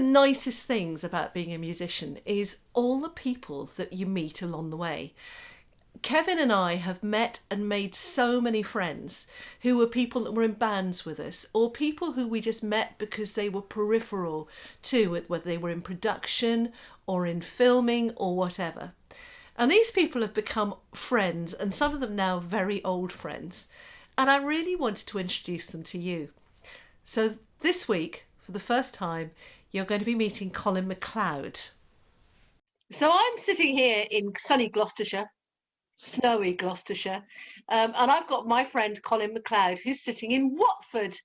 nicest things about being a musician is all the people that you meet along the way. Kevin and I have met and made so many friends who were people that were in bands with us, or people who we just met because they were peripheral to it, whether they were in production or in filming or whatever. And these people have become friends, and some of them now very old friends. And I really wanted to introduce them to you. So this week, for the first time, you're going to be meeting Colin McLeod. So I'm sitting here in sunny Gloucestershire, snowy Gloucestershire, and I've got my friend Colin McLeod, who's sitting in Watford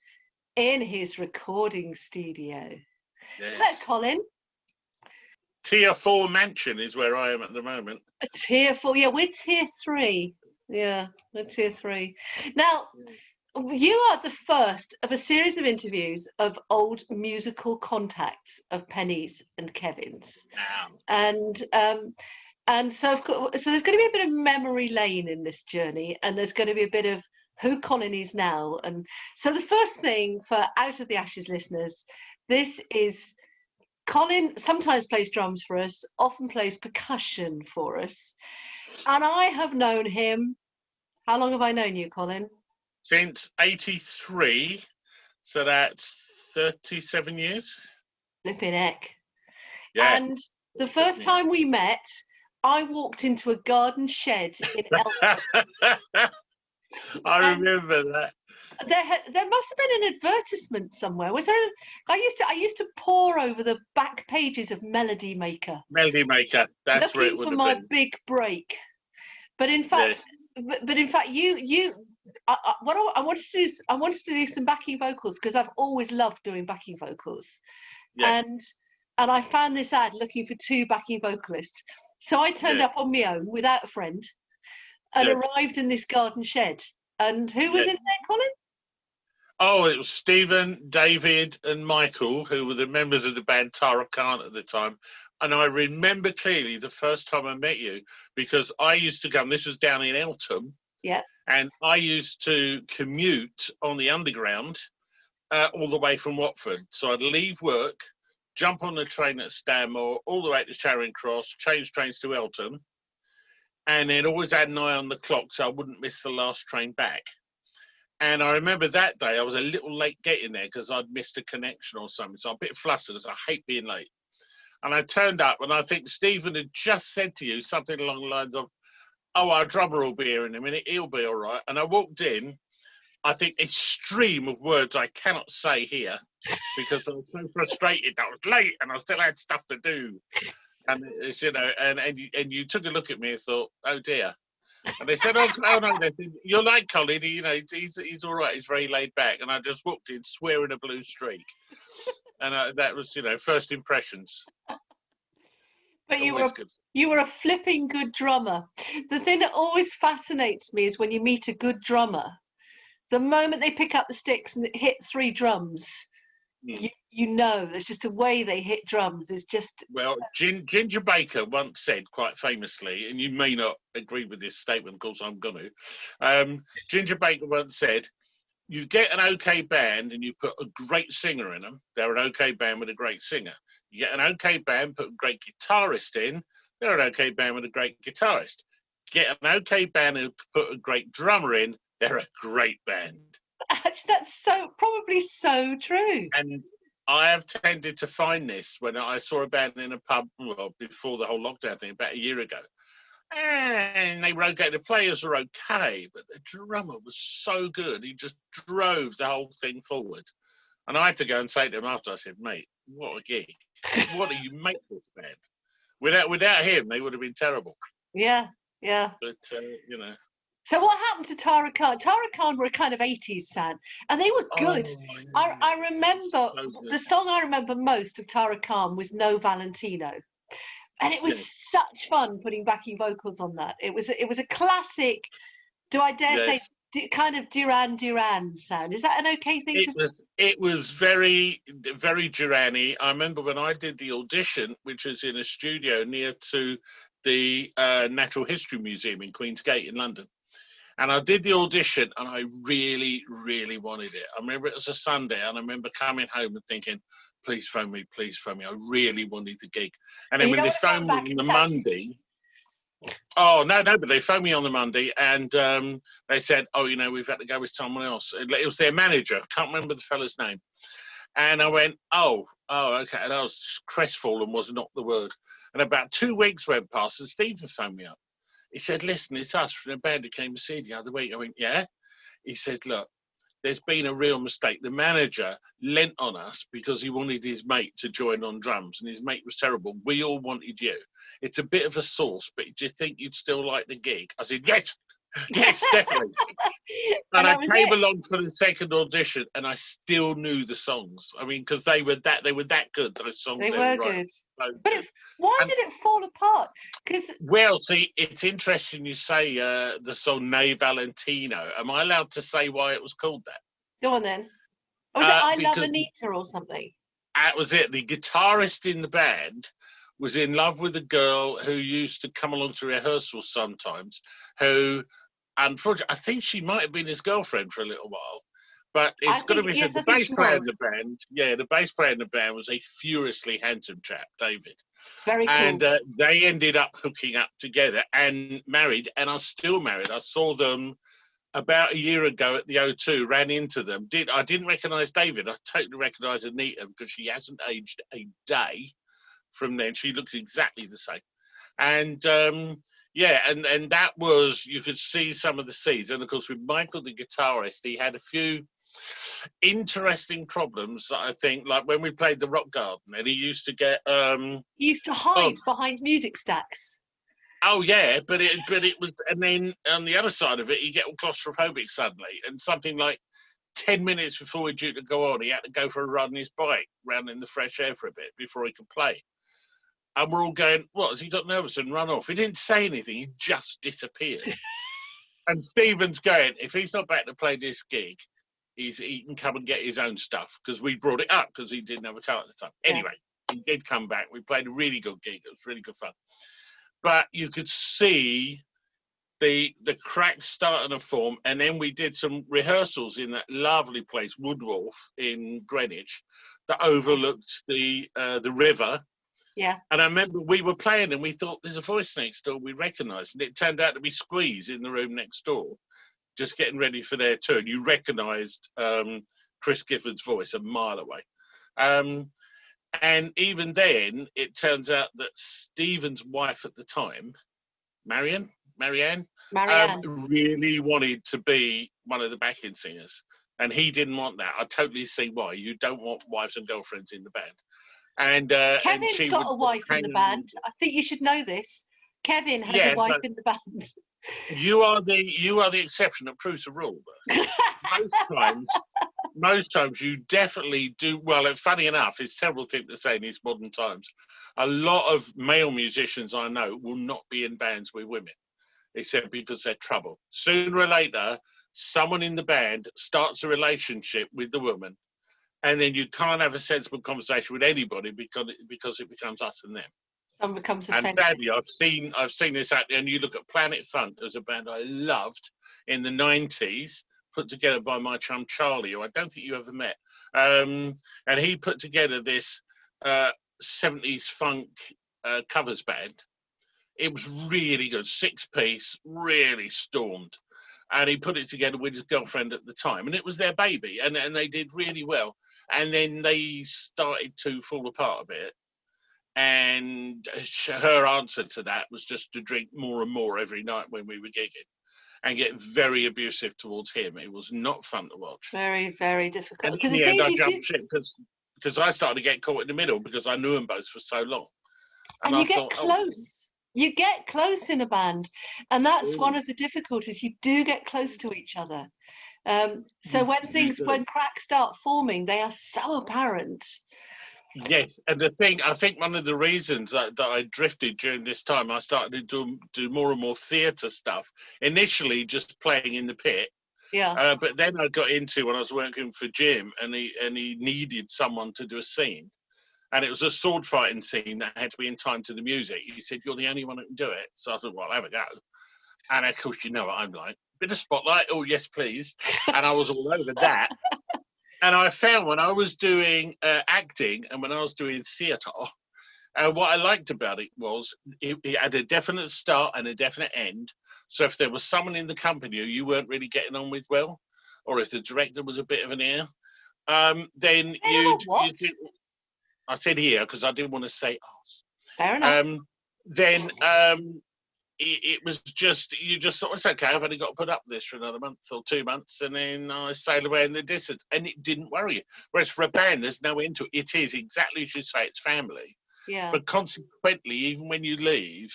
in his recording studio. Yes. Hello, Colin. Tier 4 mansion is where I am at the moment. A tier 4, yeah, we're tier 3. Yeah, we're tier 3. Now, you are the first of a series of interviews of old musical contacts of Penny's and Kevin's. Wow. And so, of course, so there's going to be a bit of memory lane in this journey, and there's going to be a bit of who Colin is now. And so the first thing for Out of the Ashes listeners, this is Colin sometimes plays drums for us, often plays percussion for us. And I have known him. How long have I known you, Colin? Since 83, so that's 37 years. Flipping heck. Yeah. And the first time we met, I walked into a garden shed in Elton. I remember that. There must have been an advertisement somewhere. Was there? I used to pore over the back pages of Melody Maker. Melody Maker. That's where it looking would for have my been. big break. But in fact, Yes. but in fact, I wanted to do some backing vocals because I've always loved doing backing vocals. Yeah. And I found this ad looking for 2 backing vocalists. So I turned up on my own without a friend and arrived in this garden shed. And who was in there, Colin? Oh, it was Stephen, David, and Michael, who were the members of the band Tara Khan at the time. And I remember clearly the first time I met you because I used to come, this was down in Eltham. Yeah. And I used to commute on the underground all the way from Watford. So I'd leave work, jump on the train at Stanmore, all the way to Charing Cross, change trains to Eltham, and then always had an eye on the clock so I wouldn't miss the last train back. And I remember that day I was a little late getting there because I'd missed a connection or something. So I'm a bit flustered because I hate being late. And I turned up and I think Stephen had just said to you something along the lines of, oh, our drummer will be here in a minute, he'll be all right. And I walked in, I think a stream of words I cannot say here because I was so frustrated that I was late and I still had stuff to do. And it's, you know, and you took a look at me and thought, oh dear. And they said, oh no, they said, you're like Colin, you know, he's all right, he's very laid back. And I just walked in swearing a blue streak. And that was, you know, first impressions. But you were a flipping good drummer. The thing that always fascinates me is when you meet a good drummer, the moment they pick up the sticks and hit 3 drums, you know, there's just a way they hit drums. It's just... Well, Ginger Baker once said quite famously, and you may not agree with this statement, of course I'm going to, Ginger Baker once said, you get an okay band and you put a great singer in them, they're an okay band with a great singer. You get an okay band, put a great guitarist in, they're an okay band with a great guitarist. Get an okay band and put a great drummer in, they're a great band. Actually, that's probably so true. And I have tended to find this when I saw a band in a pub, well, before the whole lockdown thing, about a year ago. And they were okay, the players were okay, but the drummer was so good, he just drove the whole thing forward. And I had to go and say to him after, I said, mate, what a gig. What do you make this band? Without him, they would have been terrible. Yeah. But, you know. So what happened to Tara Khan? Tara Khan were a kind of 80s sound, and they were good. Oh, yeah. I remember, the song I remember most of Tara Khan was No Valentino. And it was such fun putting backing vocals on that. It was a classic, do I dare say, kind of Duran Duran sound. Is that an okay thing to say? It was very, very Duran-y. I remember when I did the audition, which was in a studio near to the Natural History Museum in Queen's Gate in London. And I did the audition and I really, really wanted it. I remember it was a Sunday and I remember coming home and thinking, please phone me, please phone me. I really wanted the gig. And And then you when don't they wanna phoned go me back on and the tell- Monday, oh, no, but they phoned me on the Monday and they said, oh, you know, we've had to go with someone else. It was their manager. I can't remember the fella's name. And I went, oh, okay. And I was crestfallen, was not the word. And about 2 weeks went past and Stephen phoned me up. He said, listen, it's us from the band who came to see you the other week. I went, yeah? He said, look, there's been a real mistake. The manager lent on us because he wanted his mate to join on drums, and his mate was terrible. We all wanted you. It's a bit of a sauce, but do you think you'd still like the gig? I said, yes, definitely. And I came along for the second audition, and I still knew the songs. I mean, because they were that good. Those songs They were good. But why did it fall apart? Well, see, it's interesting you say the song "Ne Valentino." Am I allowed to say why it was called that? Go on then. Was it I Love Anita or something? That was it. The guitarist in the band was in love with a girl who used to come along to rehearsals sometimes, who, unfortunately, I think she might have been his girlfriend for a little while. But it's got to be said, the bass player in the band, the bass player in the band was a furiously handsome chap, David. Very cool. And they ended up hooking up together and married, and are still married. I saw them about a year ago at the O2, ran into them. I didn't recognise David. I totally recognise Anita because she hasn't aged a day from then. She looks exactly the same. And and that was, you could see some of the seeds. And of course, with Michael, the guitarist, he had a few interesting problems, I think, like when we played the Rock Garden, and he used to get he used to hide behind music stacks. Oh yeah, but it was, and then on the other side of it, you get all claustrophobic suddenly, and something like 10 minutes before we're due to go on, he had to go for a run on his bike round in the fresh air for a bit before he could play. And we're all going, what, has he got nervous and run off? He didn't say anything, he just disappeared. And Stephen's going, if he's not back to play this gig, he can come and get his own stuff, because we brought it up because he didn't have a car at the time. Yeah. Anyway, he did come back. We played a really good gig. It was really good fun. But you could see the cracks starting to form, and then we did some rehearsals in that lovely place, Woodwolf in Greenwich, that overlooked the river. Yeah. And I remember we were playing and we thought, there's a voice next door we recognised, and it turned out to be Squeeze in the room next door, just getting ready for their turn. You recognised Chris Gifford's voice a mile away. And even then, it turns out that Stephen's wife at the time, Marianne, really wanted to be one of the backing singers. And he didn't want that. I totally see why. You don't want wives and girlfriends in the band. And Kevin's got a wife in the band. I think you should know this. Kevin has a wife in the band. You are the exception that proves the rule. Most times you definitely do well. And funny enough, it's a terrible thing to say in these modern times. A lot of male musicians I know will not be in bands with women, except because they're trouble. Sooner or later, someone in the band starts a relationship with the woman, and then you can't have a sensible conversation with anybody because it becomes us and them. Someone becomes and offended. sadly, I've seen this out there. And you look at Planet Funk, as a band I loved in the 90s, put together by my chum Charlie, who I don't think you ever met. And he put together this 70s funk covers band. It was really good, 6-piece, really stormed. And he put it together with his girlfriend at the time, and it was their baby, and they did really well. And then they started to fall apart a bit, and her answer to that was just to drink more and more every night when we were gigging, and get very abusive towards him. It was not fun to watch. Very, very difficult. And in the end, I jumped ship because I started to get caught in the middle because I knew them both for so long. And you get close. You get close in a band, and that's one of the difficulties. You do get close to each other. So when cracks start forming, they are so apparent. Yes, and I think one of the reasons that I drifted during this time, I started to do more and more theatre stuff. Initially, just playing in the pit. Yeah. But then I got into, when I was working for Jim, and he needed someone to do a scene. And it was a sword fighting scene that had to be in time to the music. He said, "You're the only one who can do it." So I thought, well, I'll have a go. And of course, you know what I'm like. Bit of spotlight. Oh, yes, please. And I was all over that. And I found when I was doing acting and when I was doing theatre, what I liked about it was it had a definite start and a definite end. So if there was someone in the company who you weren't really getting on with well, or if the director was a bit of an ear, then you'd think, I said here because I didn't want to say us. Fair enough. Then it was just, you just thought, it's okay, I've only got to put up with this for another month or 2 months, and then I sail away in the distance, and it didn't worry you. Whereas for a band, there's no end to it. It is exactly as you say, it's family. Yeah. But consequently, even when you leave,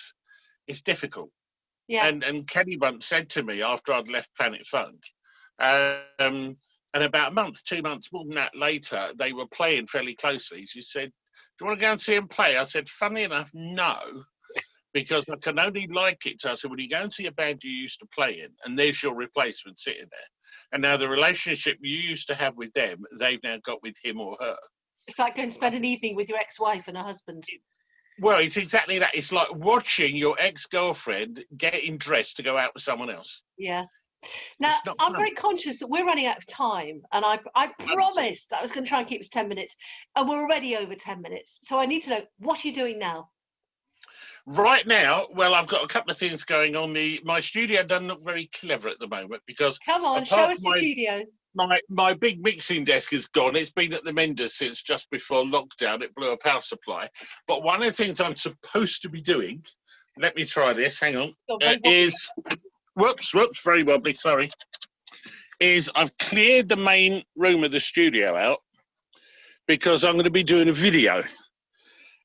it's difficult. Yeah. And Kenny once said to me after I'd left Planet Funk, and about a month, 2 months, more than that later, they were playing fairly closely. She said, do you want to go and see them play? I said, funny enough, no, because I can only like it. So I said, well, you go and see a band you used to play in, and there's your replacement sitting there. And now the relationship you used to have with them, they've now got with him or her. It's like going to spend an evening with your ex-wife and her husband. Well, it's exactly that. It's like watching your ex-girlfriend getting dressed to go out with someone else. Yeah. Now, I'm very conscious that we're running out of time, and I promised that I was going to try and keep it to 10 minutes, and we're already over 10 minutes. So I need to know, what are you doing now? Right now, well, I've got a couple of things going on. My studio doesn't look very clever at the moment because... Come on, show us the studio. My big mixing desk is gone. It's been at the menders since just before lockdown. It blew a power supply. But one of the things I'm supposed to be doing, let me try this, hang on, is, whoops, very wobbly, sorry, is I've cleared the main room of the studio out because I'm going to be doing a video.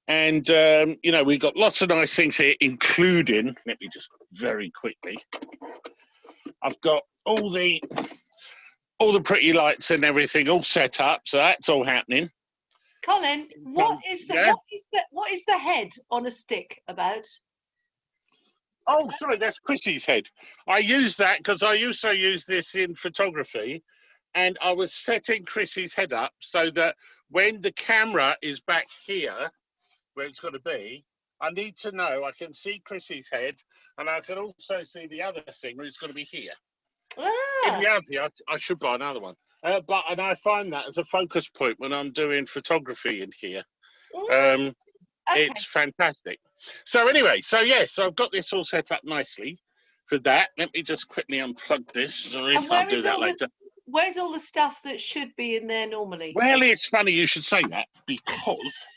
And, you know, we've got lots of nice things here, including, let me just very quickly, I've got all the pretty lights and everything all set up, so that's all happening. Colin, what is the head on a stick about? Oh, sorry, that's Chrissy's head. I use that because I also use this in photography, and I was setting Chrissy's head up so that when the camera is back here, where it's got to be, I need to know I can see Chrissy's head, and I can also see the other thing where it's got to be here. Ah. In reality, I should buy another one. And I find that as a focus point when I'm doing photography in here. Okay. It's fantastic. So anyway, so I've got this all set up nicely for that. Let me just quickly unplug this. Sorry, I'll do that later. Where's all the stuff that should be in there normally? Well, it's funny you should say that, because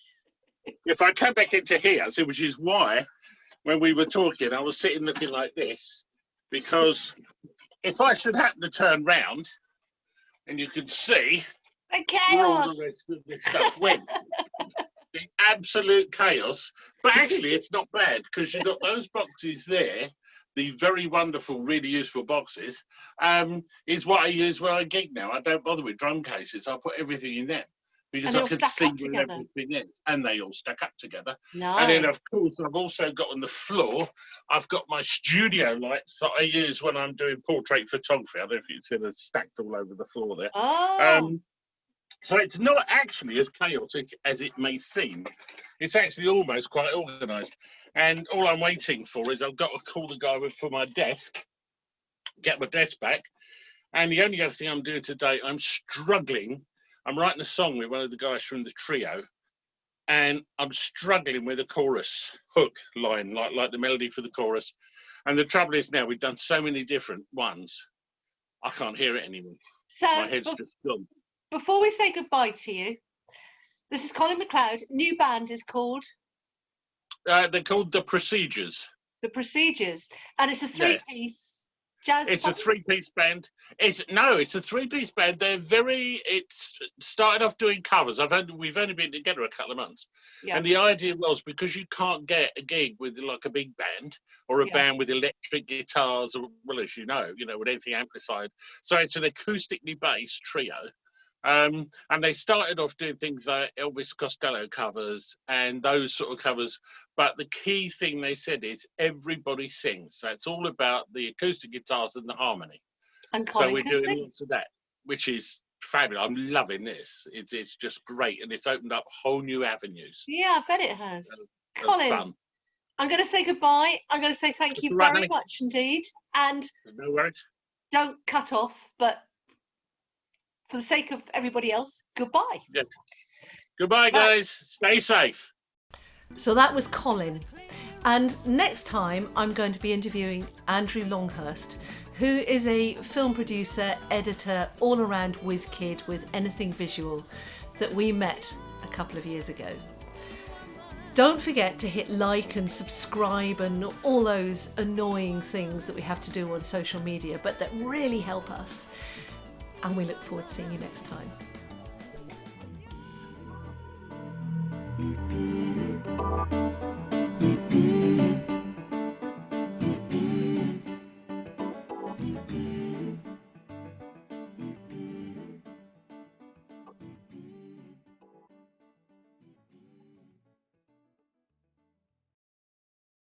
if I come back into here, which is why when we were talking, I was sitting looking like this, because if I should happen to turn round, and you can see where all the rest of this stuff went. The absolute chaos. But actually, it's not bad, because you've got those boxes there, the very wonderful, really useful boxes, is what I use when I gig now. I don't bother with drum cases. I put everything in them, because I can see where everything is, and they all stack up together. Nice. And then, of course, I've also got on the floor, I've got my studio lights that I use when I'm doing portrait photography. I don't know if you see them stacked all over the floor there. Oh. So it's not actually as chaotic as it may seem. It's actually almost quite organised. And all I'm waiting for is I've got to call the guy for my desk, get my desk back. And the only other thing I'm doing today, I'm struggling. I'm writing a song with one of the guys from the trio, and I'm struggling with a chorus hook line, like the melody for the chorus. And the trouble is now we've done so many different ones, I can't hear it anymore. So my head's just gone. Before we say goodbye to you, this is Colin McLeod. New band is called? They're called The Procedures. The Procedures. And it's a three-piece jazz It's band? a three-piece band. It's a three-piece band. It's started off doing covers. We've only been together a couple of months. Yeah. And the idea was, because you can't get a gig with like a big band or a band with electric guitars, or, well, as you know, with anything amplified. So it's an acoustically based trio. And they started off doing things like Elvis Costello covers and those sort of covers. But the key thing they said is everybody sings. So it's all about the acoustic guitars and the harmony. And Colin so we're doing sing. lots of that, which is fabulous. I'm loving this. It's just great. And it's opened up whole new avenues. Yeah, I bet it has. Colin, fun. I'm going to say goodbye. I'm going to say thank you very much indeed. And there's no worries. Don't cut off, but for the sake of everybody else, goodbye. Yeah. Goodbye, guys. Stay safe. So that was Colin. And next time I'm going to be interviewing Andrew Longhurst, who is a film producer, editor, all-around whiz kid with anything visual that we met a couple of years ago. Don't forget to hit like and subscribe and all those annoying things that we have to do on social media, but that really help us. And we look forward to seeing you next time.